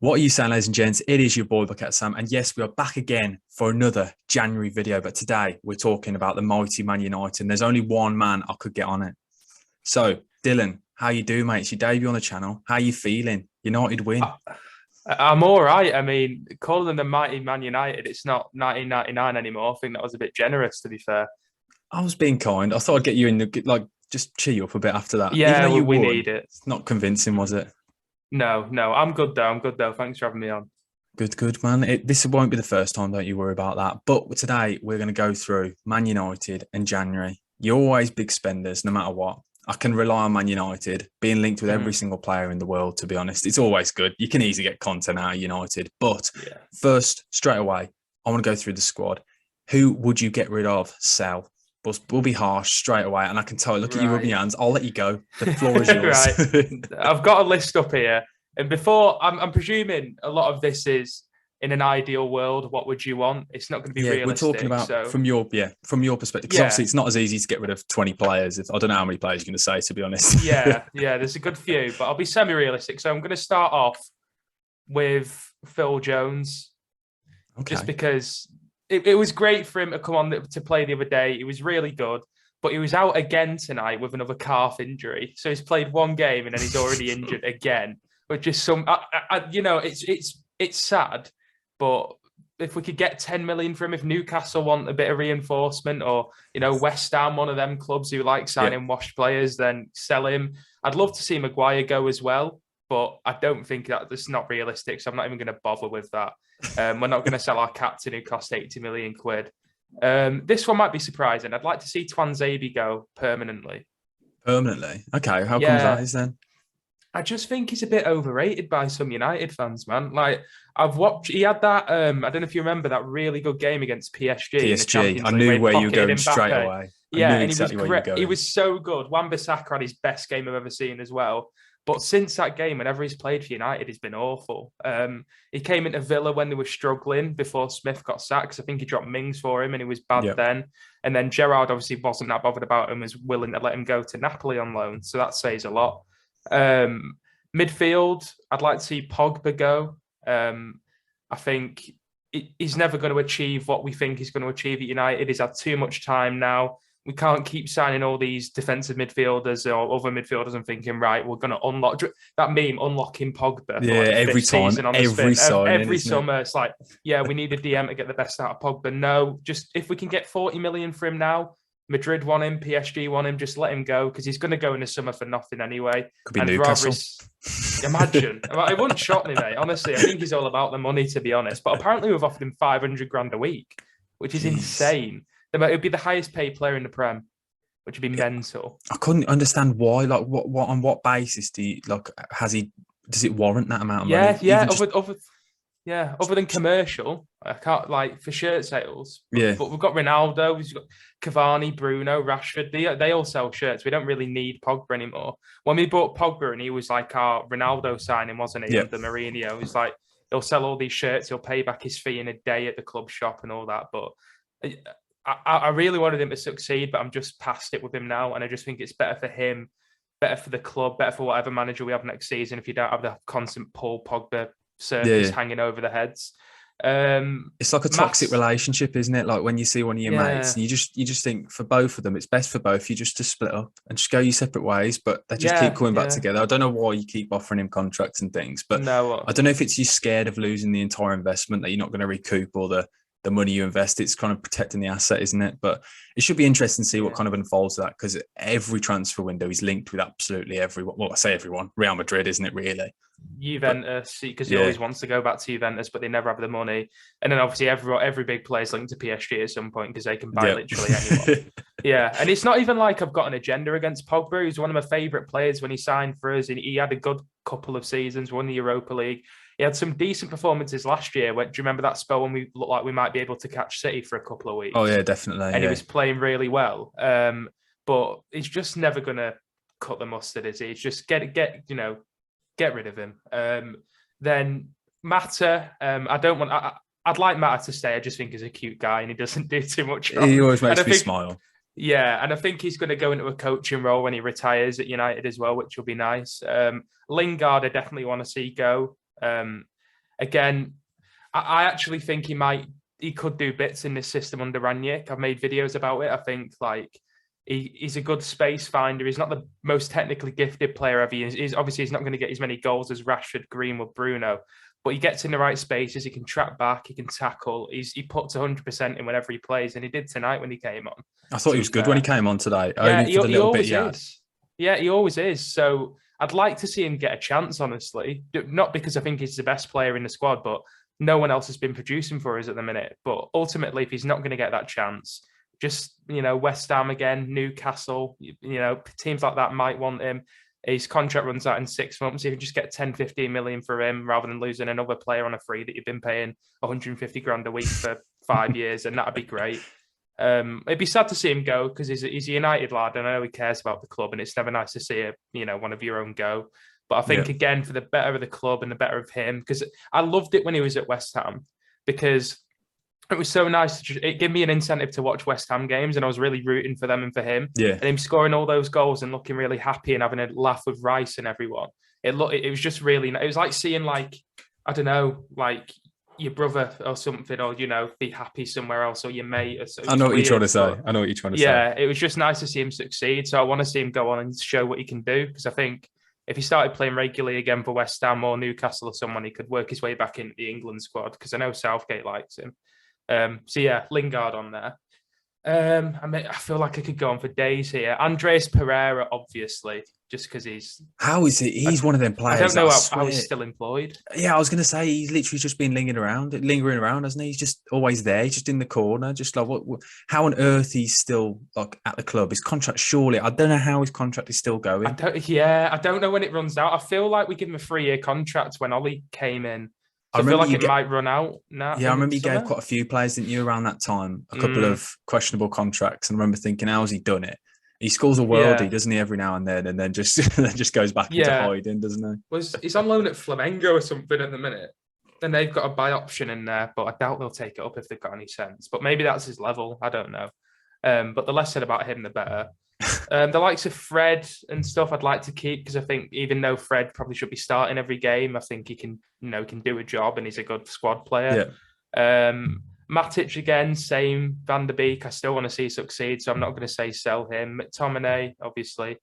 What are you saying, ladies and gents? It is your boy, BucketHatSam. And yes, we are back again for another January video. But today we're talking about the mighty Man United. And there's only one man I could get on it. So, Dylan, how you doing, mate? It's your debut on the channel. How you feeling? United win. I'm all right. I mean, calling them the mighty Man United, it's not 1999 anymore. I think that was a bit generous, to be fair. I was being kind. I thought I'd get you in the, just cheer you up a bit after that. Even Yeah, though you we won, need it. it's not convincing, was it? No, I'm good though. I'm good though. Thanks for having me on. Good, man. This won't be the first time, don't you worry about that. But today we're going to go through Man United and January. You're always big spenders, no matter what. I can rely on Man United being linked with every single player in the world, to be honest. It's always good. You can easily get content out of United. But first, straight away, I want to go through the squad. Who would you get rid of, sell? We'll be harsh straight away. And I can tell, look at you rubbing your hands. I'll let you go. The floor is yours. Right. I've got a list up here. And before, I'm presuming a lot of this is in an ideal world. What would you want? It's not going to be realistic. We're talking about from your perspective. Because obviously it's not as easy to get rid of 20 players. I don't know how many players you're going to say, to be honest. Yeah, there's a good few, but I'll be semi-realistic. So I'm going to start off with Phil Jones. Okay. Just because it was great for him to come on to play the other day. He was really good, but he was out again tonight with another calf injury. So he's played one game and then he's already injured again. Which is it's sad, but if we could get 10 million for him, if Newcastle want a bit of reinforcement, or West Ham, one of them clubs who like signing washed players, then sell him. I'd love to see Maguire go as well, but I don't think that's not realistic. So I'm not even going to bother with that. We're not going to sell our captain who cost 80 million quid. This one might be surprising. I'd like to see Twanzebe go permanently. Permanently? Okay. How comes that is then? I just think he's a bit overrated by some United fans, man. Like, I've watched, he had that, I don't know if you remember that really good game against PSG. I knew where you were going straight away. Yeah, and he was great. He was so good. Wan-Bissaka had his best game I've ever seen as well. But since that game, whenever he's played for United, he's been awful. He came into Villa when they were struggling before Smith got sacked, because I think he dropped Mings for him and he was bad then. And then Gerrard obviously wasn't that bothered about him, was willing to let him go to Napoli on loan. So that says a lot. Midfield, I'd like to see Pogba go. I think he's never going to achieve what we think he's going to achieve at United. He's had too much time now. We can't keep signing all these defensive midfielders or other midfielders and thinking, right, we're going to unlock that meme, unlocking Pogba. Yeah, every time, every summer, it's like, we need a DM to get the best out of Pogba. No, just if we can get 40 million for him now. Madrid want him, PSG want him, just let him go, because he's going to go in the summer for nothing anyway. Could be Newcastle. Imagine. It wouldn't shock me, mate. Honestly, I think he's all about the money, to be honest. But apparently we've offered him 500 grand a week, which is insane. It would be the highest paid player in the Prem, which would be mental. I couldn't understand why. Like, what on what basis does it warrant that amount of money? Other than commercial, I can't, like, for shirt sales. Yeah. But we've got Ronaldo, we've got Cavani, Bruno, Rashford. They all sell shirts. We don't really need Pogba anymore. When we bought Pogba, and he was like our Ronaldo signing, wasn't he? Under Mourinho. He's like, he'll sell all these shirts, he'll pay back his fee in a day at the club shop and all that. But I really wanted him to succeed, but I'm just past it with him now. And I just think it's better for him, better for the club, better for whatever manager we have next season, if you don't have the constant Paul Pogba circus hanging over the heads. It's like a toxic relationship, isn't it? Like when you see one of your mates, and you just think, for both of them, it's best for both you just to split up and just go your separate ways, but they just keep coming back together. I don't know why you keep offering him contracts and things, but I don't know if it's you scared of losing the entire investment, that you're not going to recoup all the money you invest. It's kind of protecting the asset, isn't it? But it should be interesting to see what kind of unfolds that, because every transfer window is linked with absolutely everyone. Well, I say everyone. Real Madrid, isn't it, really? Juventus, because he always wants to go back to Juventus, but they never have the money. And then obviously every big player is linked to PSG at some point, because they can buy literally anyone. And it's not even like I've got an agenda against Pogba. He's one of my favourite players when he signed for us, and he had a good couple of seasons, won the Europa League. He had some decent performances last year. Do you remember that spell when we looked like we might be able to catch City for a couple of weeks? Oh, yeah, definitely. And he was playing really well. But he's just never going to cut the mustard, is he? It's just get rid of him. Then Mata, I'd like Mata to stay. I just think he's a cute guy and he doesn't do too much wrong. He always makes me smile. Yeah, and I think he's going to go into a coaching role when he retires at United as well, which will be nice. Lingard, I definitely want to see go. again, I actually think he could do bits in this system under Ranić. I've made videos about it. I think like he's a good space finder. He's not the most technically gifted player ever. He's obviously he's not going to get as many goals as Rashford, Greenwood, Bruno, but he gets in the right spaces. He can track back. He can tackle. He puts 100% in whenever he plays, and he did tonight when he came on. I thought he was good when he came on today. Yeah, only for the little bit he had. Yeah, he always is. So I'd like to see him get a chance, honestly. Not because I think he's the best player in the squad, but no one else has been producing for us at the minute. But ultimately, if he's not going to get that chance, just, West Ham again, Newcastle, teams like that might want him. His contract runs out in 6 months. If you just get 10, 15 million for him rather than losing another player on a free that you've been paying 150 grand a week for 5 years, and that'd be great. It'd be sad to see him go because he's a United lad, and I know he cares about the club, and it's never nice to see one of your own go. But I think, again, for the better of the club and the better of him, because I loved it when he was at West Ham, because it was so nice. It gave me an incentive to watch West Ham games, and I was really rooting for them and for him. Yeah. And him scoring all those goals and looking really happy and having a laugh with Rice and everyone. It was just really. It was like seeing your brother or something, or be happy somewhere else, or your mate. I know what you're trying to say. Yeah, it was just nice to see him succeed. So I want to see him go on and show what he can do, because I think if he started playing regularly again for West Ham or Newcastle or someone, he could work his way back into the England squad, because I know Southgate likes him. So yeah, Lingard on there. I feel like I could go on for days here. Andreas Pereira, obviously, just because How is it? He's one of them players. I don't know how he's still employed. Yeah, I was going to say he's literally just been lingering around, hasn't he? He's just always there. He's just in the corner. Just like how on earth he's still like at the club? His contract, surely. I don't know how his contract is still going. I don't know when it runs out. I feel like we gave him a 3-year contract when Ollie came in. So I feel like it might run out now. Yeah, I remember you gave quite a few players, didn't you, around that time? A couple of questionable contracts. And I remember thinking, how's he done it? He scores a worldie, doesn't he, every now and then just goes back into hiding, doesn't he? He's on loan at Flamengo or something at the minute. Then they've got a buy option in there, but I doubt they'll take it up if they've got any sense. But maybe that's his level. I don't know. But the less said about him, the better. The likes of Fred and stuff I'd like to keep, because I think even though Fred probably should be starting every game, I think he can do a job, and he's a good squad player. Matic again, same. Van der Beek, I still want to see succeed, so I'm not going to say sell him. McTominay, obviously.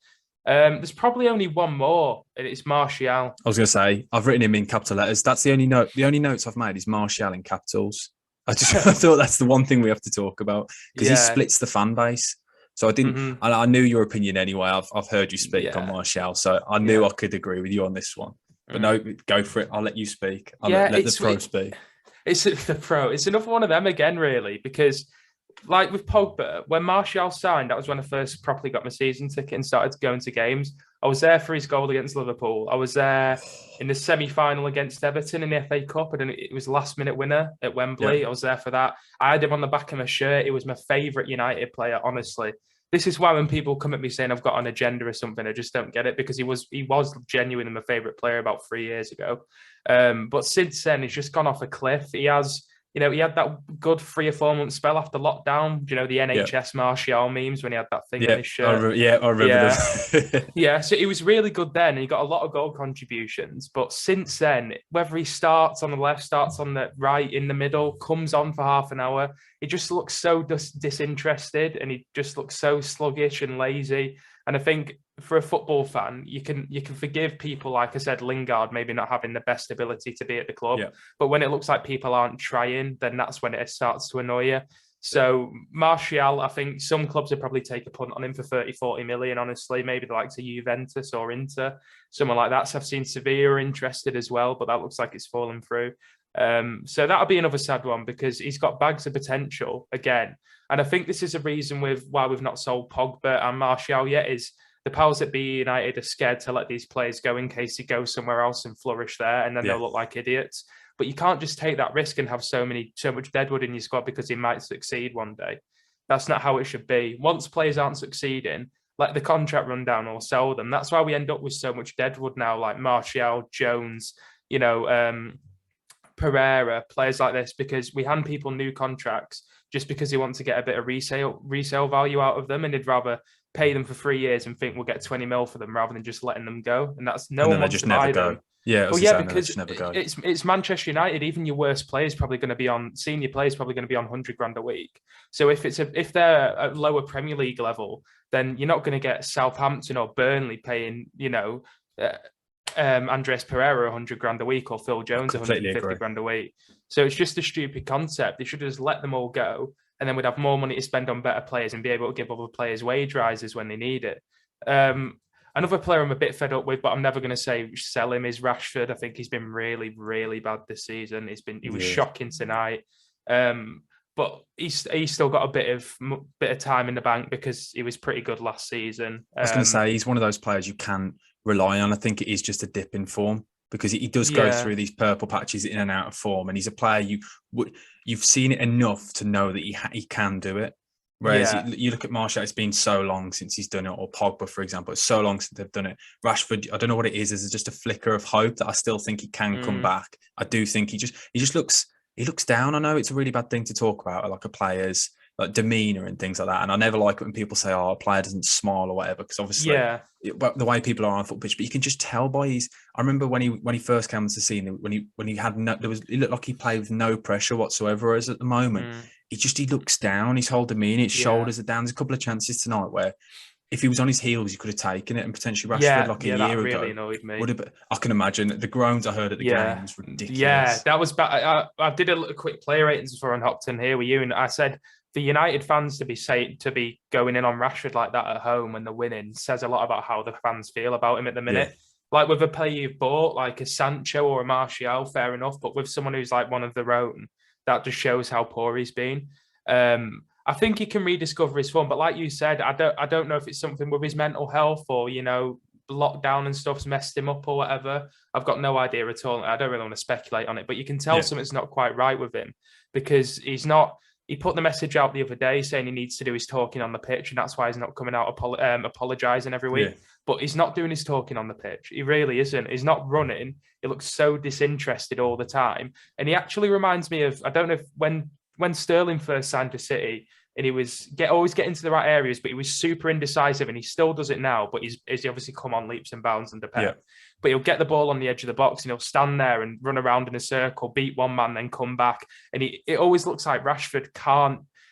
There's probably only one more, and it's Martial. I was going to say, I've written him in capital letters. That's the only note. The only notes I've made is Martial in capitals. I thought that's the one thing we have to talk about, because he splits the fan base. So I didn't. I knew your opinion anyway. I've heard you speak on Martial, so I knew I could agree with you on this one. But no, go for it. I'll let you speak. Let the pro speak. It's the pro. It's another one of them again, really, because like with Pogba, when Martial signed, that was when I first properly got my season ticket and started going to games. I was there for his goal against Liverpool. I was there in the semi-final against Everton in the FA Cup, and it was last-minute winner at Wembley. I was there for that. I had him on the back of my shirt. He was my favourite United player, honestly. This is why when people come at me saying I've got an agenda or something, I just don't get it, because he was genuinely my favourite player about 3 years ago. But since then, he's just gone off a cliff. He has, he had that good 3 or 4 month spell after lockdown. The NHS Martial memes when he had that thing on his shirt. I remember them. So he was really good then, and he got a lot of goal contributions. But since then, whether he starts on the left, starts on the right, in the middle, comes on for half an hour, he just looks so disinterested, and he just looks so sluggish and lazy. And I think for a football fan, you can forgive people, like I said, Lingard maybe not having the best ability to be at the club. But when it looks like people aren't trying, then that's when it starts to annoy you. So Martial, I think some clubs would probably take a punt on him for 30, 40 million, honestly. Maybe the likes of Juventus or Inter, someone like that. So I've seen Sevilla are interested as well, but that looks like it's fallen through. So that'll be another sad one, because he's got bags of potential again. And I think this is a reason why we've not sold Pogba and Martial yet, is the powers that be United are scared to let these players go in case he goes somewhere else and flourish there, and then they'll look like idiots. But you can't just take that risk and have so much deadwood in your squad because he might succeed one day. That's not how it should be. Once players aren't succeeding, let the contract run down or sell them. That's why we end up with so much deadwood now, like Martial, Jones, Pereira, players like this, because we hand people new contracts just because they want to get a bit of resale value out of them, and they'd rather pay them for 3 years and think we'll get 20 mil for them rather than just letting them go. And that's no and one then they wants just to never buy go. them. Yeah, Well, yeah, because because never go. it's Manchester United. Even your worst players probably going to be on senior players probably going to be on 100 grand a week. So if they're at lower Premier League level, then you're not going to get Southampton or Burnley paying, Andres Pereira 100 grand a week or Phil Jones 150 grand a week. So it's just a stupid concept. They should just let them all go, and then we'd have more money to spend on better players and be able to give other players wage rises when they need it. Another player I'm a bit fed up with, but I'm never going to say sell him, is Rashford. I think he's been really, really bad this season. He was shocking tonight. But he's still got a bit of time in the bank because he was pretty good last season. I was going to say, he's one of those players you can rely on. I think it is just a dip in form because he does go through these purple patches in and out of form, and he's a player you've seen it enough to know that he can do it. Whereas you look at Martial, it's been so long since he's done it, or Pogba, for example, it's so long since they've done it. Rashford, I don't know what it is. There's just a flicker of hope that I still think he can come back. I do think he just looks down. I know it's a really bad thing to talk about, like a player's like demeanor and things like that. And I never like it when people say, "Oh, a player doesn't smile" or whatever, because obviously, the way people are on a football pitch. But you can just tell by his. I remember when he first came onto the scene, when he had no, it looked like he played with no pressure whatsoever. Whereas at the moment, he looks down. His whole demeanor, his shoulders are down. There's a couple of chances tonight where, if he was on his heels, he could have taken it, and potentially Rashford a year really ago annoyed me. would have. I can imagine the groans I heard at the game was ridiculous. Yeah, that was bad. I did a quick player ratings before I hopped in here with you, and I said for United fans to be going in on Rashford like that at home when they're winning says a lot about how the fans feel about him at the minute. Like with a player you've bought, like a Sancho or a Martial, fair enough, but with someone who's like one of their own, that just shows how poor he's been. I think he can rediscover his form, but like you said, I don't know if it's something with his mental health or lockdown and stuff's messed him up or whatever. I've got no idea at all. I don't really want to speculate on it, but you can tell something's not quite right with him because he's not. He put the message out the other day saying he needs to do his talking on the pitch, and that's why he's not coming out apologising every week. But he's not doing his talking on the pitch. He really isn't. He's not running. He looks so disinterested all the time, and he actually reminds me of, I don't know if when Sterling first signed to City, and he was always getting to the right areas, but he was super indecisive, and he still does it now. But he's obviously come on leaps and bounds under Pep. But he'll get the ball on the edge of the box, and he'll stand there and run around in a circle, beat one man, then come back. And it always looks like Rashford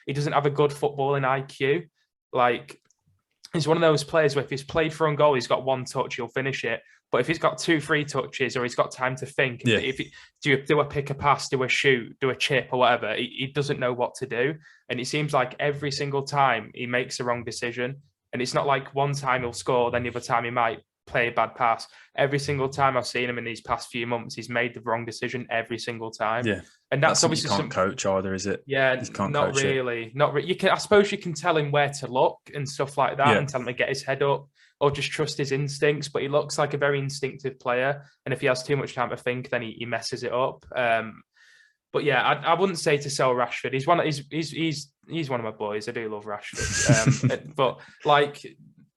he doesn't have a good footballing IQ. Like, he's one of those players where if he's played for own goal, he's got one touch, he'll finish it. But if he's got 2-3 touches, or he's got time to think, if do a pick a pass, do a shoot, do a chip or whatever, he doesn't know what to do. And it seems like every single time he makes the wrong decision. And it's not like one time he'll score, then the other time he might play a bad pass. Every single time I've seen him in these past few months, he's made the wrong decision every single time. Yeah, and that's obviously you can't coach either, is it? Yeah, not really. Not really. You can, I suppose, you can tell him where to look and stuff like that, and tell him to get his head up, or just trust his instincts. But he looks like a very instinctive player, and if he has too much time to think, then he messes it up. But yeah, I wouldn't say to sell Rashford. He's one of my boys. I do love Rashford,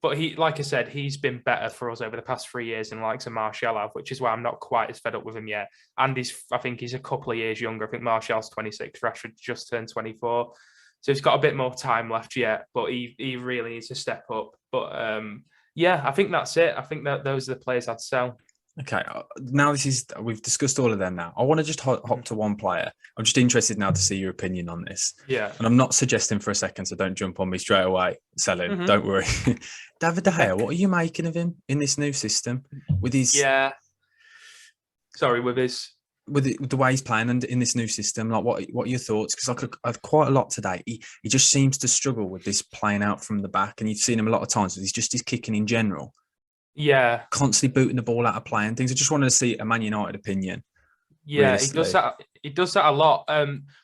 But he, like I said, he's been better for us over the past 3 years than likes of Martial have, which is why I'm not quite as fed up with him yet. And I think he's a couple of years younger. I think Martial's 26, Rashford just turned 24. So he's got a bit more time left yet, but he really needs to step up. But I think that's it. I think that those are the players I'd sell. Okay, now we've discussed all of them now. I want to just hop to one player. I'm just interested now to see your opinion on this. Yeah. And I'm not suggesting for a second, so don't jump on me straight away. Sell him, don't worry. David De Gea, what are you making of him in this new system? With his... Yeah. Sorry, with his... With the way he's playing and in this new system, like what are your thoughts? Because I've quite a lot today. He just seems to struggle with this playing out from the back, and you've seen him a lot of times with his kicking in general. Yeah, constantly booting the ball out of play and things. I just wanted to see a Man United opinion. Yeah, he does that. He does that a lot.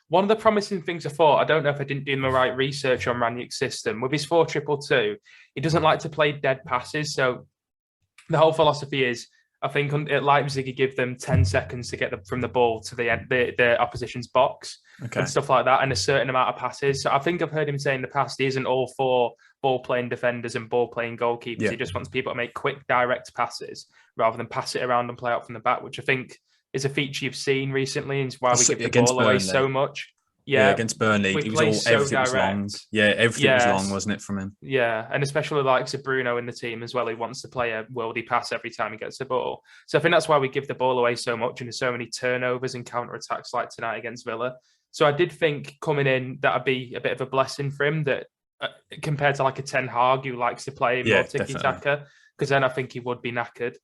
One of the promising things I thought, I don't know if I didn't do my right research on Ranić's system with his 4-2-2. He doesn't like to play dead passes. So the whole philosophy is, I think at Leipzig, he give them 10 seconds to get from the ball to the opposition's box and stuff like that, and a certain amount of passes. So I think I've heard him say in the past he isn't all for ball-playing defenders and ball-playing goalkeepers. Yeah. He just wants people to make quick, direct passes rather than pass it around and play out from the back, which I think is a feature you've seen recently and is why we give the ball away so much. Yeah, against Burnley, we it was play all so everything was long. Yeah, everything was long, wasn't it, from him? Yeah, and especially the likes of Bruno in the team as well, who wants to play a worldy pass every time he gets the ball. So I think that's why we give the ball away so much, and there's so many turnovers and counter-attacks like tonight against Villa. So I did think coming in, that'd be a bit of a blessing for him, that compared to like a Ten Hag who likes to play more tiki-taka, because then I think he would be knackered.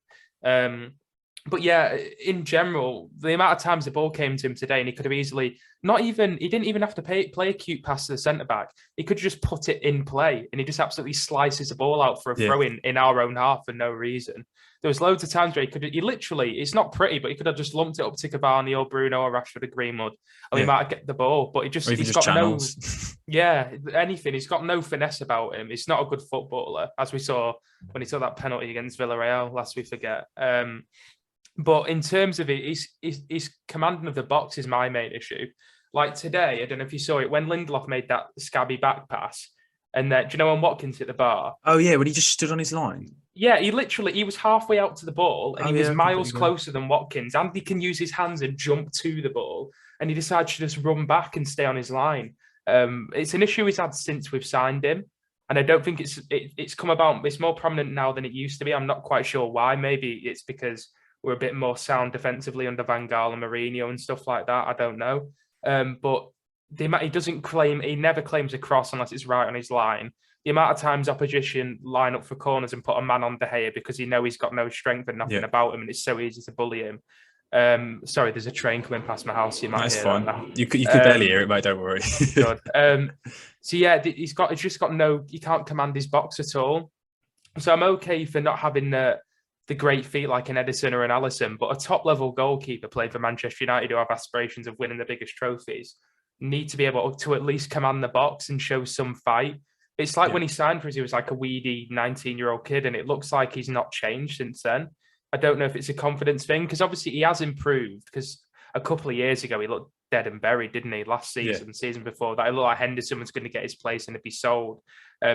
But yeah, in general, the amount of times the ball came to him today, and he could have easily he didn't even have to play a cute pass to the centre back. He could just put it in play, and he just absolutely slices the ball out for a throw in our own half for no reason. There was loads of times where it's not pretty, but he could have just lumped it up to Cavani or Bruno or Rashford or Greenwood, and we might get the ball. But he's got channels. Anything. He's got no finesse about him. He's not a good footballer, as we saw when he took that penalty against Villarreal, lest we forget. But in terms of it, his commanding of the box is my main issue. Like today, I don't know if you saw it, when Lindelof made that scabby back pass, and do you know when Watkins hit the bar? Oh, yeah, when he just stood on his line. Yeah, he was halfway out to the ball, and he was miles closer than Watkins. And he can use his hands and jump to the ball, and he decided to just run back and stay on his line. It's an issue he's had since we've signed him. And I don't think it's come about. It's more prominent now than it used to be. I'm not quite sure why. Maybe it's because we're a bit more sound defensively under Van Gaal and Mourinho and stuff like that. I don't know. But he never claims a cross unless it's right on his line. The amount of times opposition line up for corners and put a man on De Gea because he's got no strength and nothing about him, and it's so easy to bully him. Sorry, there's a train coming past my house. You might hear fine. That. You could barely hear it, mate. Don't worry. Good. So yeah, he can't command his box at all. So I'm okay for not having the great feet like an Edison or an Alisson, but a top-level goalkeeper playing for Manchester United who have aspirations of winning the biggest trophies need to be able to at least command the box and show some fight. It's like when he signed for us, he was like a weedy 19-year-old kid, and it looks like he's not changed since then. I don't know if it's a confidence thing, because obviously he has improved, because a couple of years ago he looked dead and buried, didn't he? Last season, season before that, it looked like Henderson was going to get his place and it'd be sold.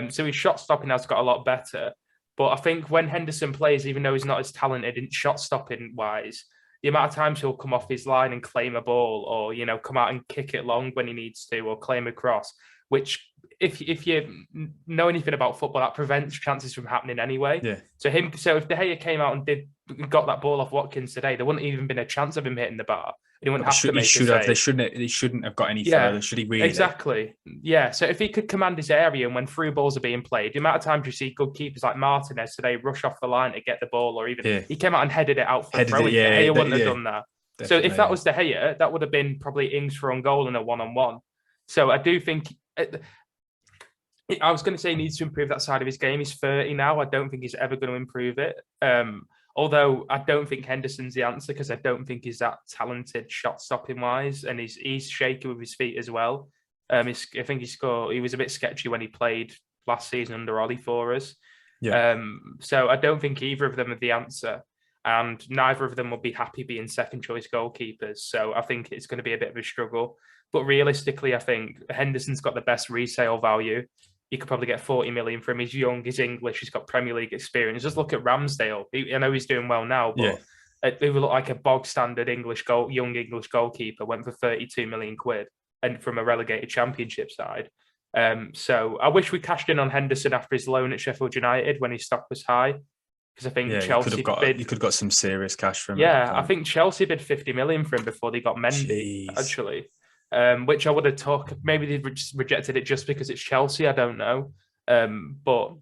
So his shot stopping has got a lot better. But I think when Henderson plays, even though he's not as talented in shot stopping wise, the amount of times he'll come off his line and claim a ball, or come out and kick it long when he needs to, or claim a cross, which if you know anything about football, that prevents chances from happening anyway. Yeah. So if De Gea came out and got that ball off Watkins today, there wouldn't even been a chance of him hitting the bar. He wouldn't have to make a save. They shouldn't have got any further. Should he really? Exactly. Yeah. So if he could command his area and when through balls are being played, the amount of times you see good keepers like Martinez today rush off the line to get the ball, or even he came out and headed it out for a throw. De Gea wouldn't have done that. Definitely. So if that was De Gea, that would have been probably Ings for on goal in a one-on-one. So I do think I was going to say he needs to improve that side of his game. He's 30 now. I don't think he's ever going to improve it. Although I don't think Henderson's the answer, because I don't think he's that talented shot stopping wise, and he's shaky with his feet as well. I think he was a bit sketchy when he played last season under Ollie for us. Yeah. So I don't think either of them are the answer, and neither of them will be happy being second choice goalkeepers. So I think it's going to be a bit of a struggle. But realistically, I think Henderson's got the best resale value. You could probably get 40 million from him. He's young, he's English, he's got Premier League experience. Just look at Ramsdale. I know he's doing well now, but it would look like a bog standard young English goalkeeper went for 32 million quid and from a relegated Championship side. So I wish we cashed in on Henderson after his loan at Sheffield United when his stock was high. Because I think Chelsea you could have got some serious cash from him. Yeah, I think Chelsea bid 50 million for him before they got Mendy, actually. Which I would have took. Maybe they rejected it just because it's Chelsea. I don't know. But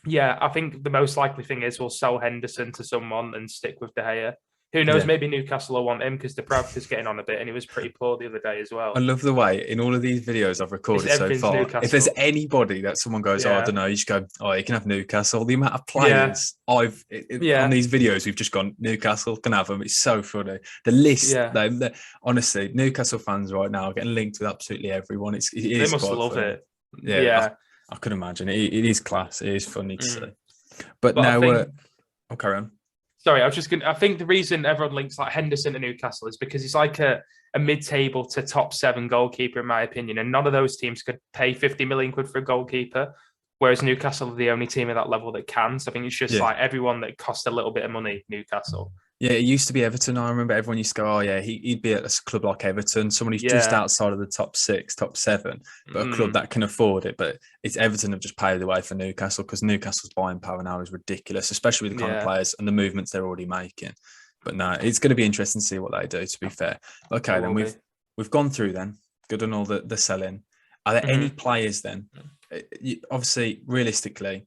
yeah, I think the most likely thing is we'll sell Henderson to someone and stick with De Gea. Who knows? Maybe Newcastle will want him because Dubravka's getting on a bit, and he was pretty poor the other day as well. I love the way in all of these videos I've recorded so far. Newcastle. If there's anybody that someone goes, I don't know, you just go, you can have Newcastle. The amount of players on these videos, we've just gone, Newcastle can have them. It's so funny. The list, honestly, Newcastle fans right now are getting linked with absolutely everyone. They must love funny. It. Yeah. I can imagine. It is class. It is funny to see. But now, I'll carry on. Sorry, I think the reason everyone links like Henderson to Newcastle is because he's like a mid-table to top 7 goalkeeper, in my opinion. And none of those teams could pay 50 million quid for a goalkeeper, whereas Newcastle are the only team at that level that can. So I think it's just like everyone that costs a little bit of money, Newcastle. Yeah, it used to be Everton. I remember everyone used to go, "Oh yeah, he'd be at a club like Everton, someone who's just Yeah. outside of the top 6, top 7, but a club Mm. that can afford it." But it's Everton have just paved the way for Newcastle because Newcastle's buying power now is ridiculous, especially with the kind of Yeah. players and the movements they're already making. But no, it's going to be interesting to see what they do. To be fair, okay, It then will be. we've gone through then. Good on all the selling. Are there any players then? Obviously, realistically,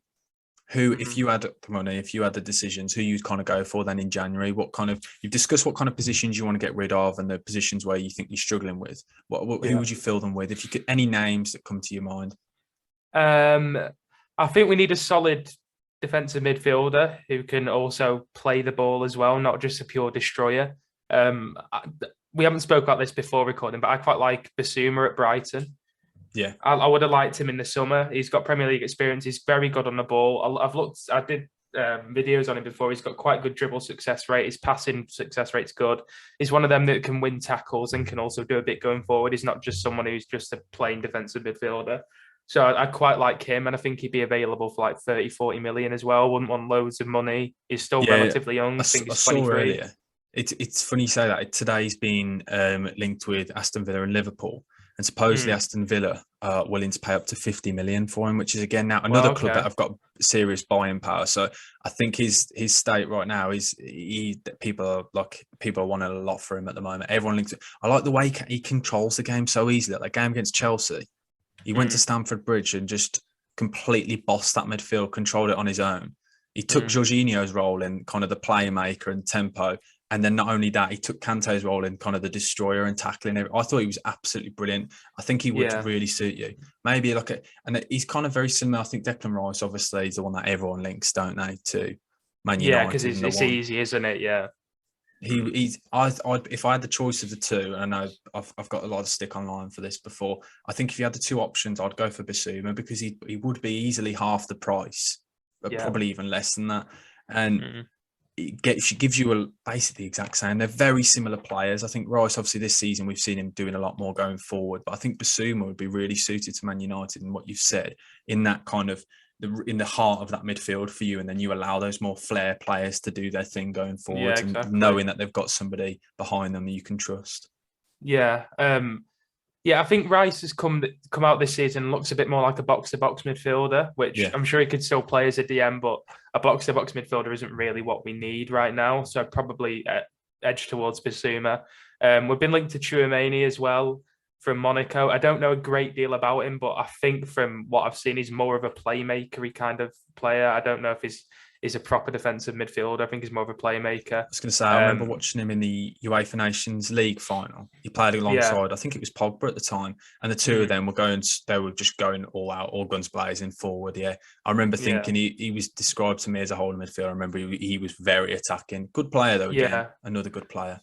who, if you had the money, if you had the decisions, who you'd kind of go for then in January? What kind of, you've discussed what kind of positions you want to get rid of and the positions where you think you're struggling with. Who would you fill them with? If you could, any names that come to your mind? I think we need a solid defensive midfielder who can also play the ball as well, not just a pure destroyer. We haven't spoke about this before recording, but I quite like Basuma at Brighton. Yeah, I would have liked him in the summer. He's got Premier League experience. He's very good on the ball. I did videos on him before. He's got quite good dribble success rate. His passing success rate's good. He's one of them that can win tackles and can also do a bit going forward. He's not just someone who's just a plain defensive midfielder. So I quite like him, and I think he'd be available for like 30, 40 million as well. Wouldn't want loads of money. He's still relatively young. I think he's 23. Earlier. It's funny you say that. Today's been linked with Aston Villa and Liverpool. And supposedly Aston Villa are willing to pay up to 50 million for him, which is again now another club that have got serious buying power. So I think his state right now is people want a lot for him at the moment. Everyone links it. I like the way he controls the game so easily. Like that game against Chelsea, he went to Stamford Bridge and just completely bossed that midfield, controlled it on his own. He took Jorginho's role in kind of the playmaker and tempo. And then not only that, he took Kante's role in kind of the destroyer and tackling. I thought he was absolutely brilliant. I think he would really suit you. Maybe and he's kind of very similar. I think Declan Rice, obviously, is the one that everyone links, don't they, to Man United? Yeah, because it's easy, isn't it? Yeah. If I had the choice of the two, and I know I've got a lot of stick online for this before. I think if you had the two options, I'd go for Basuma because he would be easily half the price, but probably even less than that. And she gives you basically the exact same. They're very similar players. I think Rice, obviously, this season we've seen him doing a lot more going forward, but I think Basuma would be really suited to Man United and what you've said in that kind of in the heart of that midfield for you, and then you allow those more flair players to do their thing going forward, and knowing that they've got somebody behind them that you can trust. Yeah. I think Rice has come out this season and looks a bit more like a box-to-box midfielder, which I'm sure he could still play as a DM, but a box-to-box midfielder isn't really what we need right now. So I'd probably edge towards Basuma. We've been linked to Tchouaméni as well from Monaco. I don't know a great deal about him, but I think from what I've seen, he's more of a playmaker-y kind of player. I don't know if he's a proper defensive midfielder. I think he's more of a playmaker. I was going to say, I remember watching him in the UEFA Nations League final. He played alongside, I think it was Pogba at the time, and the two of them they were just going all out, all guns blazing forward. Yeah, I remember thinking he was described to me as a holding midfielder. I remember he was very attacking. Good player though. Again, another good player.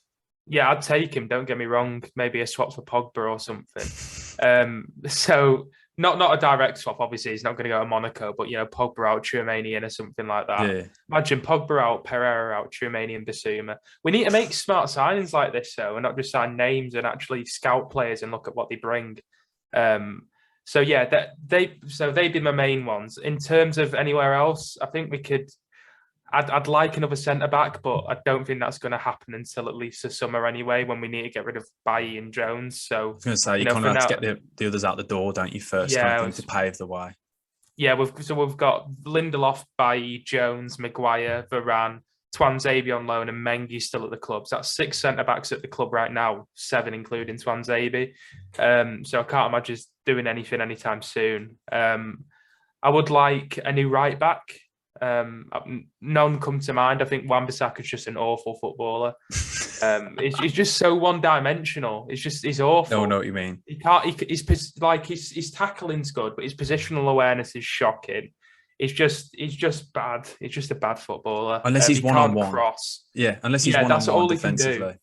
Yeah, I'd take him. Don't get me wrong. Maybe a swap for Pogba or something. So not a direct swap. Obviously, he's not going to go to Monaco, but Pogba out, Tchouaméni in or something like that. Yeah. Imagine Pogba out, Pereira out, Tchouaméni and Basuma. We need to make smart signings like this, though, and not just sign names and actually scout players and look at what they bring. So they'd be my main ones. In terms of anywhere else, I think we could. I'd like another centre back, but I don't think that's going to happen until at least the summer anyway, when we need to get rid of Bailly and Jones. So I was going to say, you kind of have to get the others out the door, don't you? First, kind of thing, to pave the way. Yeah, we've got Lindelof, Bailly, Jones, Maguire, Varane, Tuanzebe on loan, and Mengi still at the club. So that's 6 centre backs at the club right now, 7 including Tuanzebe. So I can't imagine doing anything anytime soon. I would like a new right back. None come to mind. I think Wan-Bissaka's just an awful footballer. He's just so one-dimensional. He's awful. I know what you mean. His tackling's good, but his positional awareness is shocking. He's just bad. He's just a bad footballer. Unless he's one-on-one. Cross. Yeah, unless he's one-on-one defensively.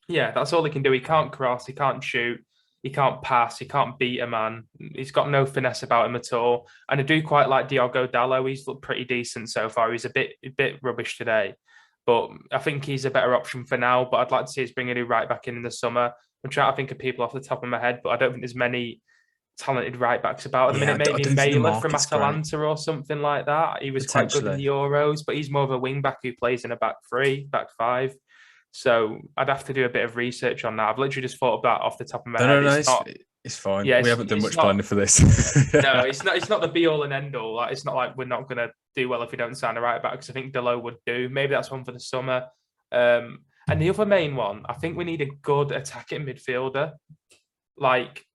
Yeah, that's all he can do. He can't cross. He can't shoot. He can't pass. He can't beat a man. He's got no finesse about him at all. And I do quite like Diogo Dalot. He's looked pretty decent so far. He's a bit rubbish today, but I think he's a better option for now. But I'd like to see us bring a new right back in the summer. I'm trying to think of people off the top of my head, but I don't think there's many talented right backs about at the minute. Maybe Mailer from Atalanta or something like that. He was quite good in the Euros, but he's more of a wing back who plays in a back three, back five. So I'd have to do a bit of research on that. I've literally just thought of that off the top of my head. No, it's fine. Yeah, we haven't done much planning for this. No, it's not the be all and end all. Like, it's not like we're not going to do well if we don't sign a right back, because I think Delo would do. Maybe that's one for the summer. And the other main one, I think we need a good attacking midfielder. Like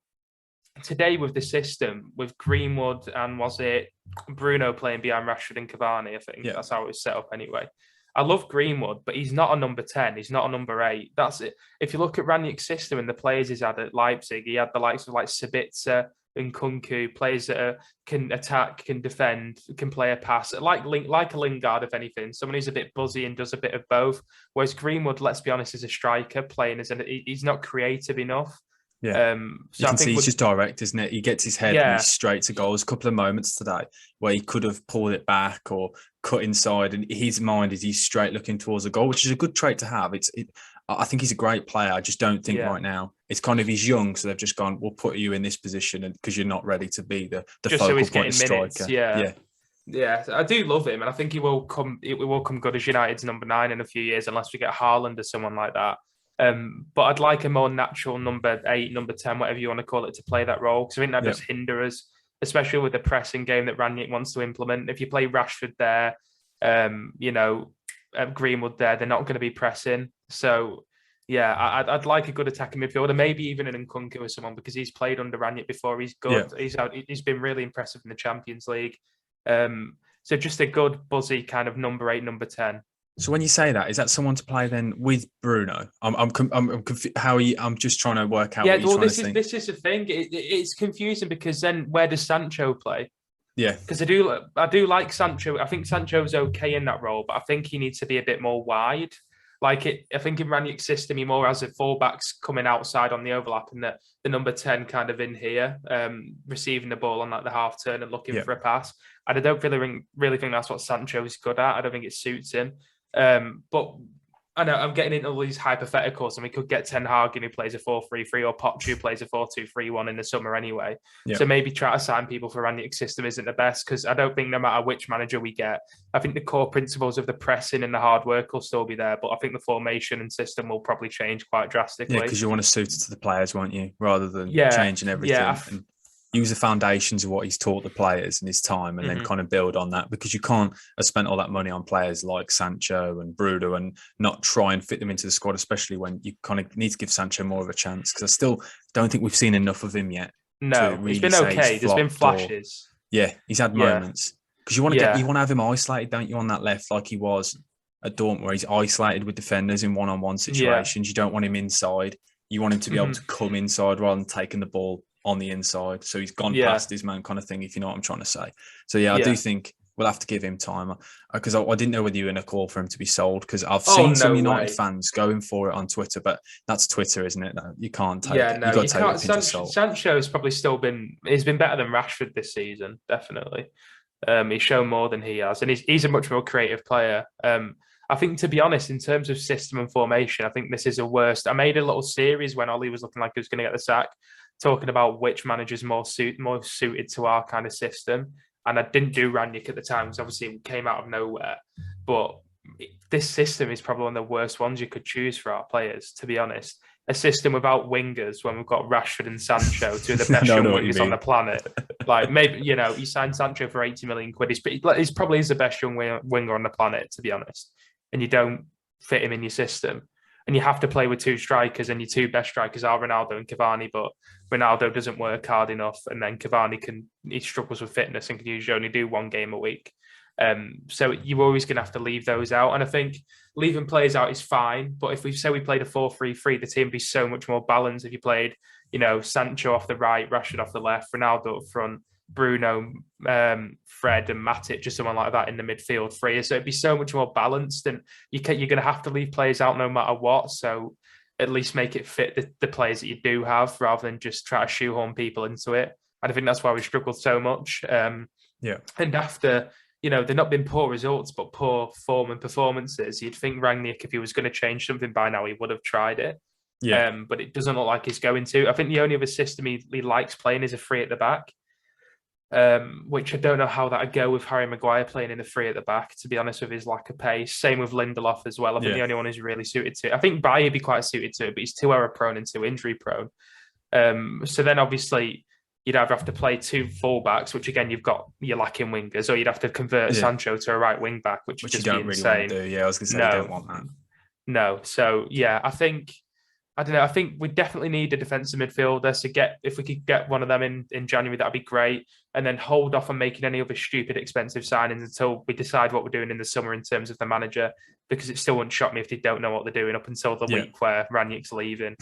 today with the system, with Greenwood and was it Bruno playing behind Rashford and Cavani, I think that's how it was set up anyway. I love Greenwood, but he's not a number 10. He's not a number 8. That's it. If you look at Ranić's system and the players he's had at Leipzig, he had the likes of like Sabitzer and Nkunku, players that can attack, can defend, can play a pass, like a Lingard, if anything. Someone who's a bit buzzy and does a bit of both. Whereas Greenwood, let's be honest, is a striker playing he's not creative enough. Yeah, so you can see he's just direct, isn't it? He gets his head and he's straight to goals. A couple of moments today where he could have pulled it back or cut inside, and his mind is he's straight looking towards a goal, which is a good trait to have. I think he's a great player. I just don't think right now it's kind of he's young, so they've just gone, we'll put you in this position, and because you're not ready to be the focal point of striker. Yeah, I do love him, and I think it will come good as United's number 9 in a few years, unless we get Haaland or someone like that. But I'd like a more natural number 8, number 10, whatever you want to call it, to play that role, because I think that does hinder us, especially with the pressing game that Ranić wants to implement. If you play Rashford there, Greenwood there, they're not going to be pressing. So, yeah, I'd like a good attacking midfielder, maybe even an Nkunku or someone, because he's played under Ranić before. He's good. Yeah. He's been really impressive in the Champions League. So just a good, buzzy kind of number 8, number 10. So when you say that, is that someone to play then with Bruno? I'm confused. I'm just trying to work out. Yeah, well, this is the thing. It's confusing because then where does Sancho play? Yeah, because I do like Sancho. I think Sancho's okay in that role, but I think he needs to be a bit more wide. I think in Ranić's system, he more has the fullbacks coming outside on the overlap, and the number 10 kind of in here, receiving the ball on like the half turn and looking for a pass. And I don't really think that's what Sancho's good at. I don't think it suits him. But I know I'm getting into all these hypotheticals, and we could get Ten Hag who plays a 4-3-3 or Poch who plays a 4-2-3-1 in the summer anyway. Yeah. So maybe try to sign people for Ranić's system isn't the best, because I don't think no matter which manager we get, I think the core principles of the pressing and the hard work will still be there, but I think the formation and system will probably change quite drastically. Yeah, because you want to suit it to the players, won't you? Rather than changing everything. Yeah. And use the foundations of what he's taught the players in his time, and then kind of build on that, because you can't have spent all that money on players like Sancho and Bruno and not try and fit them into the squad, especially when you kind of need to give Sancho more of a chance, because I still don't think we've seen enough of him yet. No, really he's been okay. There's been flashes. He's had moments, because you want to have him isolated, don't you, on that left, like he was at Dortmund, where he's isolated with defenders in one-on-one situations. You don't want him inside. You want him to be able to come inside rather than taking the ball on the inside, so he's gone past his man, kind of thing, if you know what I'm trying to say. So I do think we'll have to give him time, because I didn't know whether you were in a call for him to be sold, because I've seen some United fans going for it on Twitter, but that's Twitter, isn't it? You can't take it. No, you can't. Sancho's probably he's been better than Rashford this season, definitely. He's shown more than he has, and he's a much more creative player. I think, to be honest, in terms of system and formation, I think this is a worst. I made a little series when Ollie was looking like he was going to get the sack, talking about which manager's more suited to our kind of system. And I didn't do Ranić at the time, because obviously it came out of nowhere. But this system is probably one of the worst ones you could choose for our players, to be honest. A system without wingers, when we've got Rashford and Sancho, two of the best young wingers on the planet. Like, maybe, you sign Sancho for 80 million quid. He's probably the best young winger on the planet, to be honest. And you don't fit him in your system. And you have to play with 2 strikers, and your 2 best strikers are Ronaldo and Cavani, but Ronaldo doesn't work hard enough, and then Cavani he struggles with fitness and can usually only do 1 game a week. So you're always going to have to leave those out. And I think leaving players out is fine, but if we played a 4-3-3, the team would be so much more balanced if you played, Sancho off the right, Rashford off the left, Ronaldo up front, Bruno, Fred and Matic, just someone like that in the midfield three. So it'd be so much more balanced, and you're going to have to leave players out no matter what. So at least make it fit the players that you do have, rather than just try to shoehorn people into it. And I think that's why we struggled so much. And after, they've not been poor results, but poor form and performances, you'd think Rangnick, if he was going to change something by now, he would have tried it. But it doesn't look like he's going to. I think the only other system he likes playing is a three at the back, which I don't know how that would go with Harry Maguire playing in the three at the back, to be honest, with his lack of pace. Same with Lindelof as well. I think the only one who's really suited to it. I think Bayer would be quite suited to it, but he's too error prone and too injury prone. So then obviously you'd either have to play two fullbacks, which again you're lacking wingers, or you'd have to convert Sancho to a right wing back, which just you don't really want to do. Yeah, I was going to say you don't want that. No. So yeah, I don't know. I think we definitely need a defensive midfielder. So if we could get one of them in January, that'd be great. And then hold off on making any other stupid expensive signings until we decide what we're doing in the summer in terms of the manager, because it still wouldn't shock me if they don't know what they're doing up until the week where Ranić's leaving.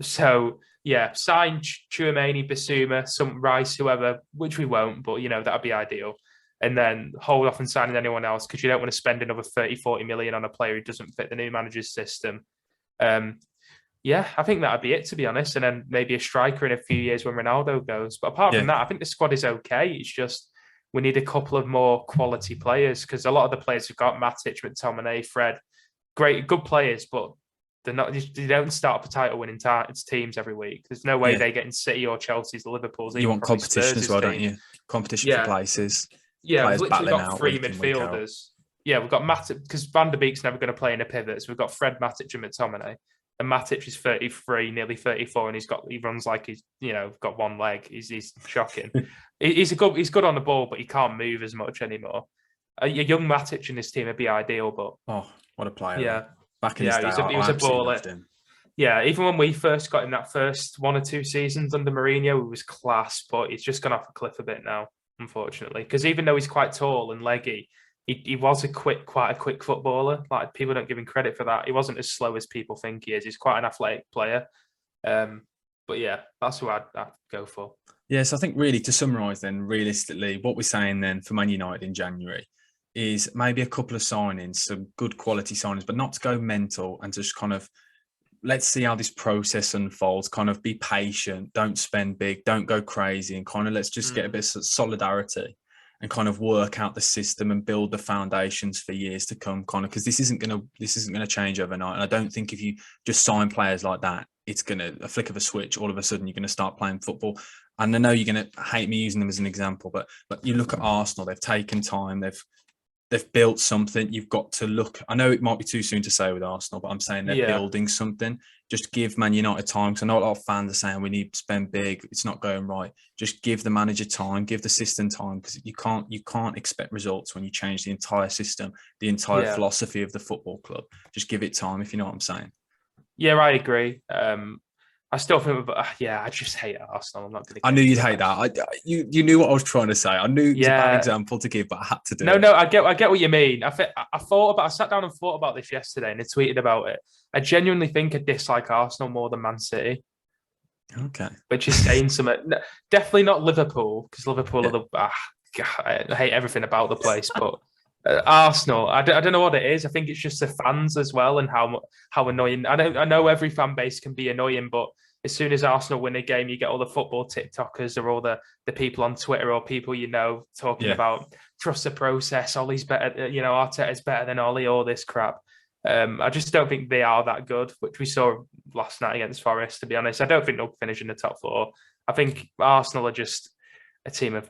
So yeah, sign Tchouaméni, Bissouma, some Rice, whoever, which we won't, but that'd be ideal. And then hold off on signing anyone else, because you don't want to spend another 30-40 million on a player who doesn't fit the new manager's system. Yeah, I think that'd be it, to be honest. And then maybe a striker in a few years when Ronaldo goes. But apart from that, I think the squad is okay. It's just we need a couple of more quality players, because a lot of the players we've got, Matic, McTominay, Fred, good players, but they don't start for title-winning teams every week. There's no way they get in City or Chelsea's or Liverpool's. You want competition as well, don't you? Competition for places. Yeah, we've literally got three midfielders. Yeah, we've got Matic, because Van der Beek's never going to play in a pivot. So we've got Fred, Matic and McTominay. And Matic is 33, nearly 34, and he runs like he's got one leg. He's shocking. he's good on the ball, but he can't move as much anymore. A young Matic in this team would be ideal, but what a player! Yeah, back in his day, he was a baller. Yeah, even when we first got him that first 1 or 2 seasons under Mourinho, he was class, but he's just gone off a cliff a bit now, unfortunately. Because even though he's quite tall and leggy, he was quite a quick footballer. Like, people don't give him credit for that. He wasn't as slow as people think he is. He's quite an athletic player. But yeah, that's who I'd go for. Yes, I think really to summarise then, realistically, what we're saying then for Man United in January is maybe a couple of signings, some good quality signings, but not to go mental and just kind of let's see how this process unfolds, kind of be patient, don't spend big, don't go crazy, and kind of let's just get a bit of solidarity and kind of work out the system and build the foundations for years to come, kind of, because this isn't gonna change overnight. And I don't think if you just sign players like that, it's gonna a flick of a switch, all of a sudden you're gonna start playing football. And I know you're gonna hate me using them as an example, but you look at Arsenal, they've taken time, they've built something. You've got to look. I know it might be too soon to say with Arsenal, but I'm saying they're building something. Just give Man United time, because I know a lot of fans are saying we need to spend big. It's not going right. Just give the manager time, give the system time, because you can't expect results when you change the entire system, the entire philosophy of the football club. Just give it time, if you know what I'm saying. Yeah, I agree. I still think, I just hate Arsenal. I'm not going to. I knew you'd hate that. You knew what I was trying to say. I knew it was a bad example to give, but I had to do it. No, I get what you mean. I sat down and thought about this yesterday, and I tweeted about it. I genuinely think I dislike Arsenal more than Man City. Okay, which is saying something. Definitely not Liverpool, because Liverpool are I hate everything about the place, but. Arsenal, I don't know what it is. I think it's just the fans as well, and how annoying. I know every fan base can be annoying, but as soon as Arsenal win a game, you get all the football TikTokers or all the people on Twitter or people talking about trust the process. Ollie's better, Arteta's better than Ollie, all this crap. I just don't think they are that good, which we saw last night against Forest. To be honest, I don't think they'll finish in the top 4. I think Arsenal are just a team of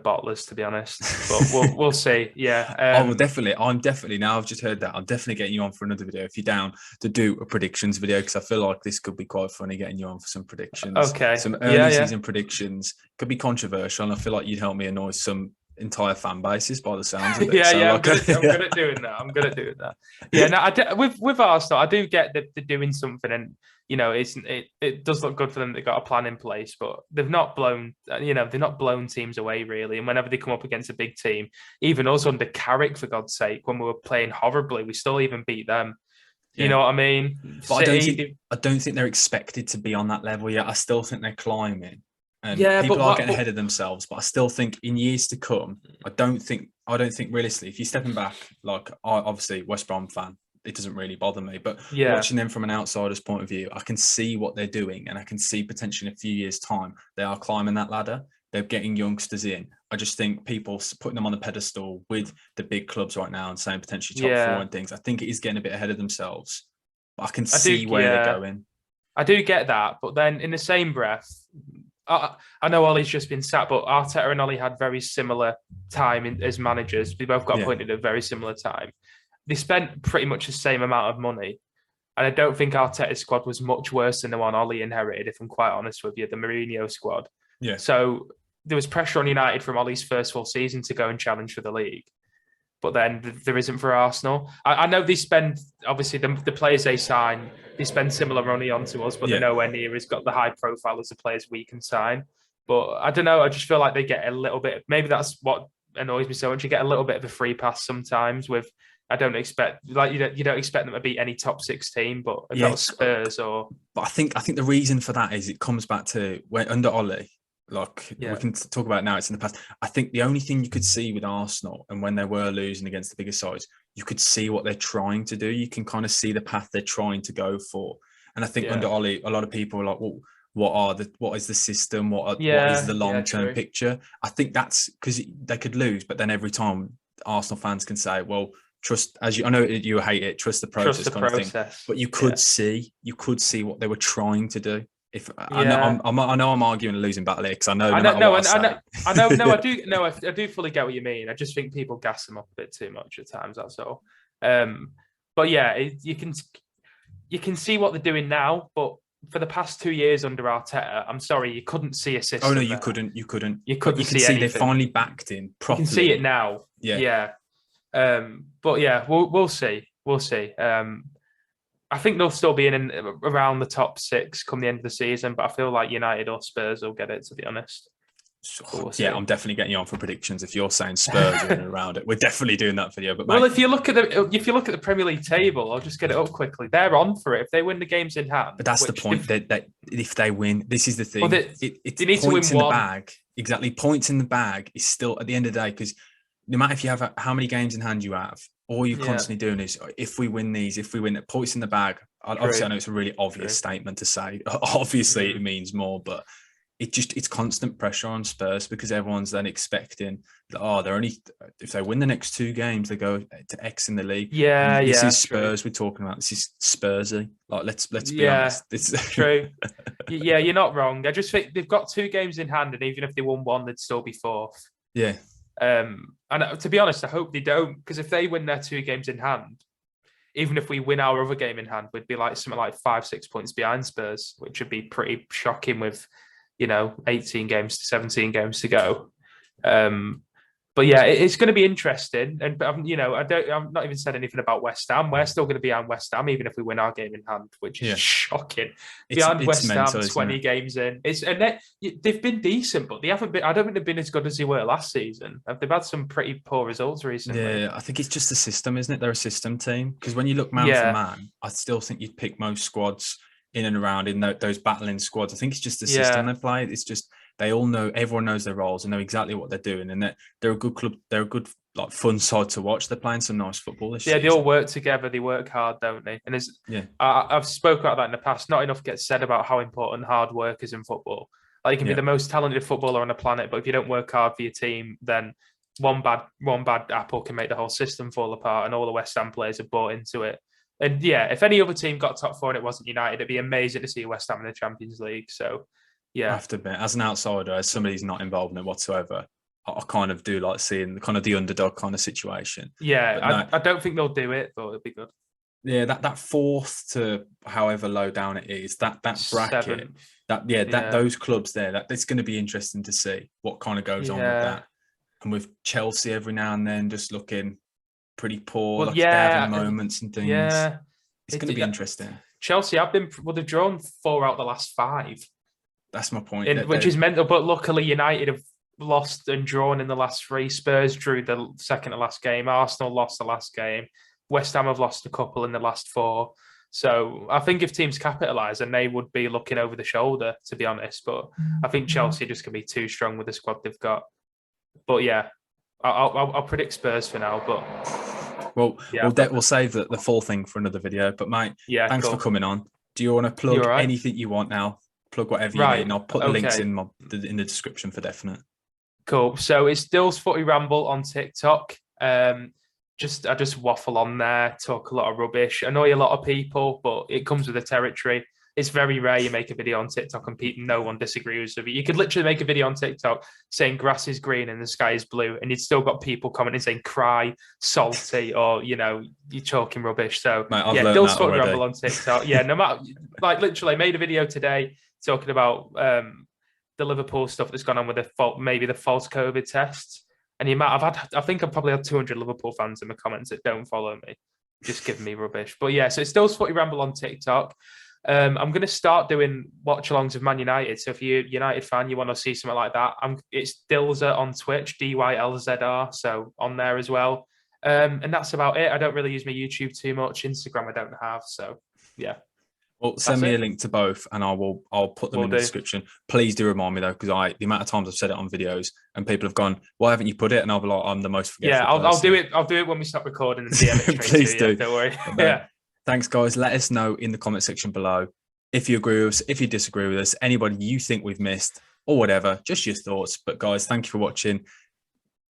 bottlers, to be honest, but we'll see. Definitely. I'm definitely, now I've just heard that, I'm definitely getting you on for another video if you're down to do a predictions video, because I feel like this could be quite funny, getting you on for some predictions. Okay, some early season predictions. Could be controversial, and I feel like you'd help me annoy some entire fan bases by the sounds of it. I'm good at doing that. With Arsenal, I do get that they're doing something, and it does look good for them. They've got a plan in place, but they've not blown teams away really. And whenever they come up against a big team, even us under Carrick, for God's sake, when we were playing horribly, we still even beat them. You know what I mean? But I don't think they're expected to be on that level yet. I still think they're climbing. And people are getting ahead of themselves, but I still think in years to come, I don't think realistically, if you're stepping back, like obviously West Brom fan, it doesn't really bother me, but watching them from an outsider's point of view, I can see what they're doing, and I can see potentially in a few years' time, they are climbing that ladder. They're getting youngsters in. I just think people putting them on the pedestal with the big clubs right now and saying potentially top 4 and things, I think it is getting a bit ahead of themselves. But I can see where they're going. I do get that, but then in the same breath, I know Ollie's just been sacked, but Arteta and Ollie had very similar time as managers. We both got appointed at a very similar time. They spent pretty much the same amount of money. And I don't think Arteta's squad was much worse than the one Ollie inherited, if I'm quite honest with you, the Mourinho squad. Yeah. So there was pressure on United from Ollie's first full season to go and challenge for the league. But then there isn't for Arsenal. I know they spend, obviously, the players they sign, they spend similar money onto us, but they're nowhere near as got the high profile as the players we can sign. But I don't know. I just feel like they get a little bit, maybe that's what annoys me so much. You get a little bit of a free pass sometimes with, I don't expect, like, you don't expect them to beat any top 6 team, but if that was Spurs or. But I think the reason for that is it comes back to when under Ollie. Like we can talk about it now, it's in the past. I think the only thing you could see with Arsenal and when they were losing against the bigger sides, you could see what they're trying to do. You can kind of see the path they're trying to go for. And I think under Ollie, a lot of people are like, well, what is the system? What is the long-term picture? I think that's because they could lose, but then every time Arsenal fans can say, well, trust, I know you hate it, trust the process kind of thing. But you could see what they were trying to do. I know I'm arguing a losing battle here because I know I do fully get what you mean. I just think people gas them up a bit too much at times. That's all. But yeah, you can see what they're doing now. But for the past 2 years under Arteta, I'm sorry, you couldn't see a system. Oh no, you there. couldn't. You couldn't see they finally backed in properly. You can see it now. Yeah. But yeah, we'll see. We'll see. I think they'll still be in around the top 6 come the end of the season, but I feel like United or Spurs will get it, to be honest. I'm definitely getting you on for predictions. If you're saying Spurs are around it, we're definitely doing that for you. But well, if you look at the Premier League table, I'll just get it up quickly. They're on for it if they win the games in hand. But that's the point. That if they win, this is the thing. Well, they need to win in the bag. Exactly, points in the bag is still at the end of the day, because no matter if you have how many games in hand you have, all you're constantly doing is if we win points in the bag. Obviously, I know it's a really obvious statement to say. Obviously, it means more, but it's constant pressure on Spurs because everyone's then expecting that, they're only, if they win the next 2 games, they go to X in the league. This is Spurs we're talking about. This is Spursy. Like let's be honest. It's true. Yeah, you're not wrong. I just think they've got 2 games in hand, and even if they won 1, they'd still be 4th. Yeah. And to be honest, I hope they don't, because if they win their 2 games in hand, even if we win our other game in hand, we'd be like something like 5-6 points behind Spurs, which would be pretty shocking with, 18 games to 17 games to go. But yeah, it's going to be interesting. And I've not even said anything about West Ham. We're still going to be on West Ham, even if we win our game in hand, which is shocking. Behind West Ham, 20 games in. They've been decent, but they haven't been. I don't think they've been as good as they were last season. They've had some pretty poor results recently. Yeah, I think it's just the system, isn't it? They're a system team. Because when you look man for man, I still think you'd pick most squads in and around in those battling squads. I think it's just the system they play. It's just they all know, everyone knows their roles and know exactly what they're doing, and they're a good club. They're a good, like, fun side to watch. They're playing some nice football this season. They all work together. They work hard, don't they? And I've spoken about that in the past. Not enough gets said about how important hard work is in football. Like, you can be the most talented footballer on the planet, but if you don't work hard for your team, then one bad apple can make the whole system fall apart. And all the West Ham players have bought into it. And if any other team got top 4 and it wasn't United, it'd be amazing to see West Ham in the Champions League. So, yeah. I have to admit, as an outsider, as somebody who's not involved in it whatsoever, I kind of do like seeing kind of the underdog kind of situation. Yeah, I don't think they'll do it, but it'll be good. Yeah, that 4th to however low down it is, that bracket, 7th. Those clubs there, it's going to be interesting to see what kind of goes on with that. And with Chelsea every now and then just looking pretty poor, they're having moments and things. Yeah, it's going to be interesting. Chelsea they've drawn 4 out of the last 5. That's my point. Which is mental, but luckily United have lost and drawn in the last 3. Spurs drew the second to last game. Arsenal lost the last game. West Ham have lost a couple in the last 4. So I think if teams capitalise, then they would be looking over the shoulder, to be honest. But I think Chelsea are just going to be too strong with the squad they've got. But yeah, I'll predict Spurs for now. But we'll save the full thing for another video. But mate, thanks for coming on. Do you want to plug anything you want now? Plug whatever you need, and I'll put the links in the description for definite. Cool. So it's DylsFootyRamble on TikTok. I just waffle on there, talk a lot of rubbish, annoy a lot of people, but it comes with the territory. it's very rare you make a video on TikTok and no one disagrees with you. You could literally make a video on TikTok saying grass is green and the sky is blue, and you'd still got people commenting saying cry, salty, or, you know, you're talking rubbish. So, mate, DylsFootyRamble on TikTok. Yeah, no matter, like, literally, I made a video today talking about the Liverpool stuff that's gone on with the false COVID tests. And I think I've probably had 200 Liverpool fans in the comments that don't follow me, just giving me rubbish. But yeah, so it's DylsFootyRamble on TikTok. I'm going to start doing watch-alongs of Man United. So if you're a United fan, you want to see something like that, it's Dylzer on Twitch, DYLZR, so on there as well. And that's about it. I don't really use my YouTube too much. Instagram I don't have, so yeah. Well, send me a link to both, and I'll put them in the description. Please do remind me though, because the amount of times I've said it on videos, and people have gone, "Why haven't you put it?" And I'll be like, "I'm the most forgetful." Yeah, I'll do it. I'll do it when we stop recording and DM it. Please do. Don't worry. Yeah. Thanks, guys. Let us know in the comment section below if you agree with us, if you disagree with us, anybody you think we've missed, or whatever. Just your thoughts. But guys, thank you for watching.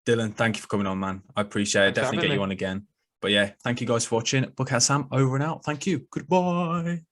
Dylan, thank you for coming on, man. I appreciate it. Definitely get you on again. But yeah, thank you guys for watching. BucketHatSam over and out. Thank you. Goodbye.